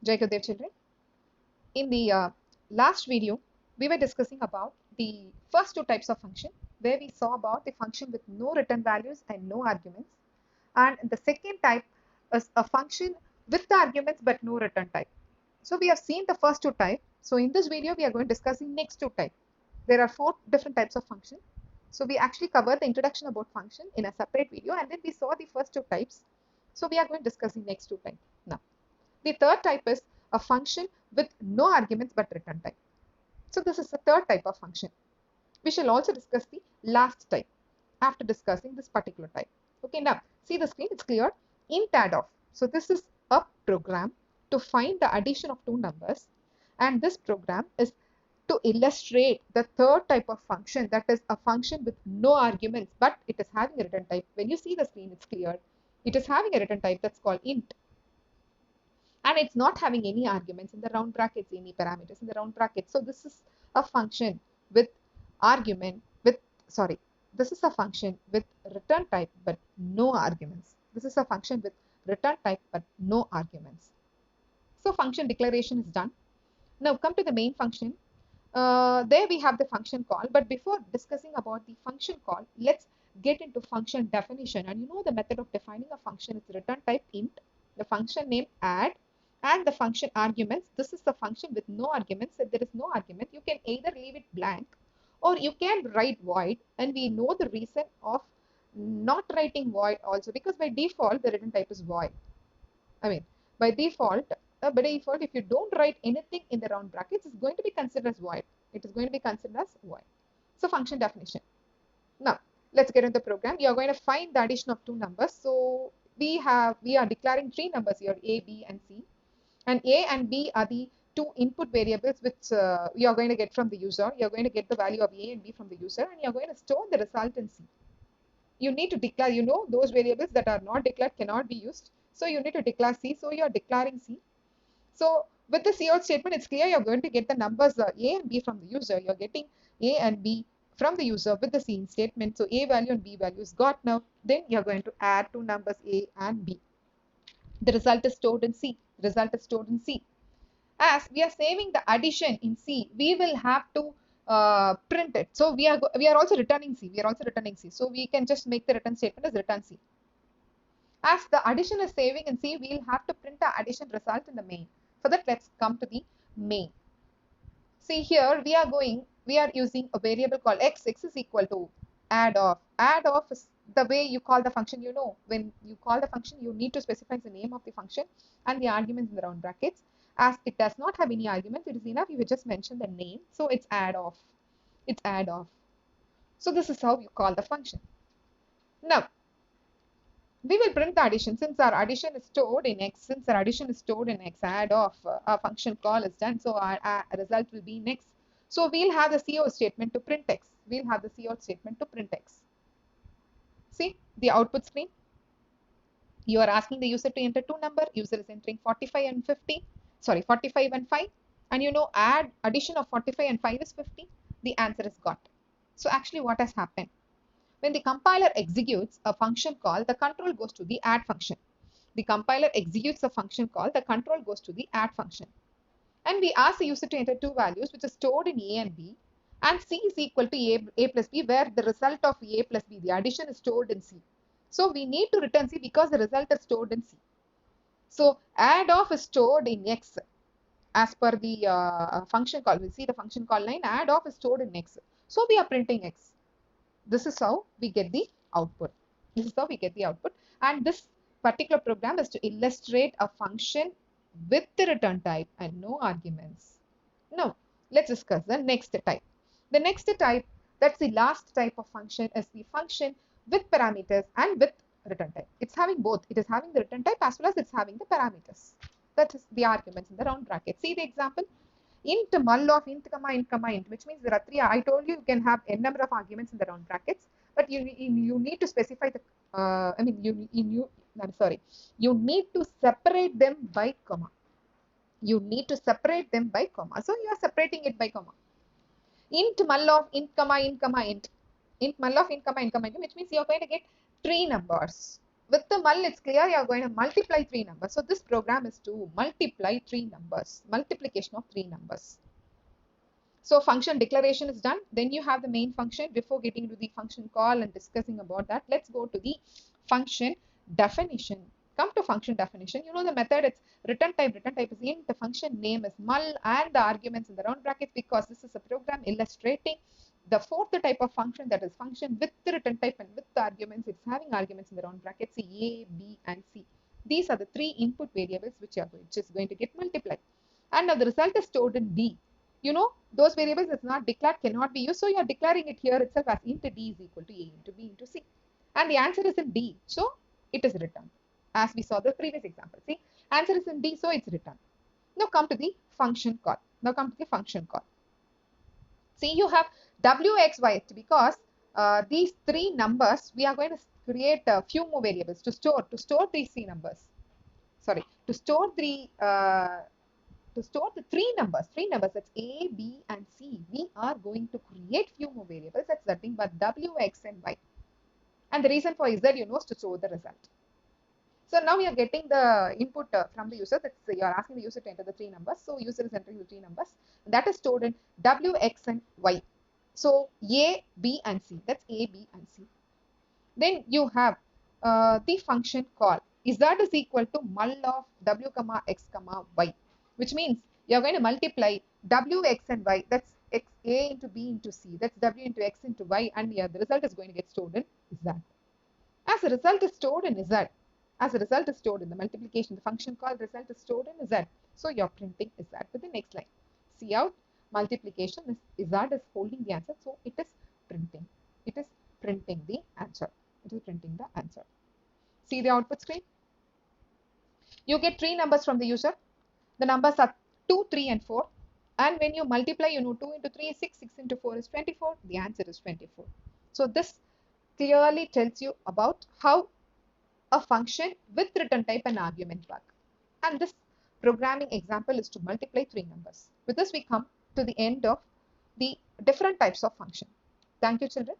Jai Gurudev children. In the last video, we were discussing about the first two types of function where we saw about the function with no return values and no arguments. And the second type is a function with the arguments but no return type. So we have seen the first two types. So in this video, we are going to discuss the next two types. There are four different types of function. So we actually covered the introduction about function in a separate video and then we saw the first two types. So we are going to discuss the next two types now. The third type is a function with no arguments but return type. So this is the third type of function. We shall also discuss the last type after discussing this particular type. Okay, now see the screen, it's clear. Int add off. So this is a program to find the addition of two numbers, and this program is to illustrate the third type of function, that is a function with no arguments but it is having a return type. When you see the screen, it's clear. It is having a return type that's called int. And it's not having any arguments in the round brackets, any parameters in the round brackets. So this is a function with argument with, sorry, this is a function with return type but no arguments. This is a function with return type but no arguments. So function declaration is done. Now come to the main function. There we have the function call, but before discussing about the function call, let's get into function definition. And you know the method of defining a function is return type int, the function name add, and the function arguments. This is the function with no arguments. If there is no argument, you can either leave it blank or you can write void, and we know the reason of not writing void also, because by default the return type is void. I mean, by default, if you don't write anything in the round brackets, it's going to be considered as void. It is going to be considered as void. So function definition. Now, let's get into the program. You are going to find the addition of two numbers. So we are declaring three numbers here, A, B, and C. And A and B are the two input variables which you are going to get from the user. You are going to get the value of A and B from the user, and you are going to store the result in C. You need to declare, you know, those variables that are not declared cannot be used. So you need to declare C. So you are declaring C. So with the cout statement, it's clear you're going to get the numbers A and B from the user. You're getting A and B from the user with the cin statement. So A value and B value is got now. Then you're going to add two numbers A and B. The result is stored in C. Result is stored in C. As we are saving the addition in C, we will have to print it. So we are also returning C. We are also returning C. So we can just make the return statement as return C. As the addition is saving in C, we'll have to print the addition result in the main. For that, let's come to the main. See here, we are using a variable called x. X is equal to add off. Add off is the way you call the function. You know, when you call the function, you need to specify the name of the function and the arguments in the round brackets. As it does not have any arguments, it is enough. You will just mention the name. So it's add off. It's add off. So this is how you call the function. Now, we will print the addition. Since our addition is stored in x, add off, our function call is done, so our result will be in x. So we'll have the cout statement to print x. See the output screen. You are asking the user to enter two number. User is entering 45 and 50. Sorry, 45 and 5. And you know, addition of 45 and 5 is 50. The answer is got. So actually what has happened? When the compiler executes a function call, the control goes to the add function. The compiler executes a function call, the control goes to the add function. And we ask the user to enter two values which are stored in A and B, and C is equal to A plus B, where the result of A plus B, the addition, is stored in C. So we need to return C because the result is stored in C. So add off is stored in X as per the function call. We see the function call line, add off is stored in X. So we are printing X. This is how we get the output. And this particular program is to illustrate a function with the return type and no arguments. Now, let's discuss the next type. The next type, that's the last type of function, is the function with parameters and with return type. It's having both. It is having the return type as well as it's having the parameters. That is the arguments in the round bracket. See the example. Int mul of int comma int comma int, which means there are three. I told you can have n number of arguments in the round brackets, but you need to specify the. You need to separate them by comma. So you are separating it by comma. Int mul of int comma int comma int. Int mul of int comma int comma int, which means you are going to get three numbers. with the mul, it's clear you are going to multiply three numbers. So this program is to multiply three numbers, multiplication of three numbers. So function declaration is done. Then you have the main function. Before getting to the function call and discussing about that, let's go to the function definition. Come to function definition. You know the method, it's return type. Return type is int. The function name is mul and the arguments in the round brackets, because this is a program illustrating the fourth type of function, that is function with the return type and with the arguments. It's having arguments in the round brackets A, B and C. These are the three input variables which are just going to get multiplied. And now the result is stored in D. You know, those variables is not declared, cannot be used. So you are declaring it here itself as int D is equal to A into B into C. And the answer is in D. So it is returned. As we saw the previous example. See, answer is in D, so it's returned. Now come to the function call. See, you have W, X, Y, because these three numbers, we are going to create a few more variables to store these three numbers. Sorry, to store the three numbers, that's A, B and C. We are going to create few more variables, that's nothing but W, X and Y. And the reason for is that, you know, to show the result. So now we are getting the input from the user. That's you are asking the user to enter the three numbers. So user is entering the three numbers. That is stored in W, X and Y. So A, B and C. That's A, B and C. Then you have the function call. Is that is equal to mul of W, X, Y. Which means you are going to multiply W, X and Y. That's X, A into B into C. That's W into X into Y. And yeah, the result is going to get stored in Z. As a result is stored in Z. As a result is stored in the multiplication, the function call result is stored in Z. So you're printing Z with the next line. See out multiplication is Z is holding the answer. So it is printing. It is printing the answer. It is printing the answer. See the output screen. You get three numbers from the user. The numbers are 2, 3 and 4. And when you multiply, you know 2 into 3 is 6, 6 into 4 is 24. The answer is 24. So this clearly tells you about how a function with return type and argument work. And this programming example is to multiply three numbers. With this, we come to the end of the different types of function. Thank you, children.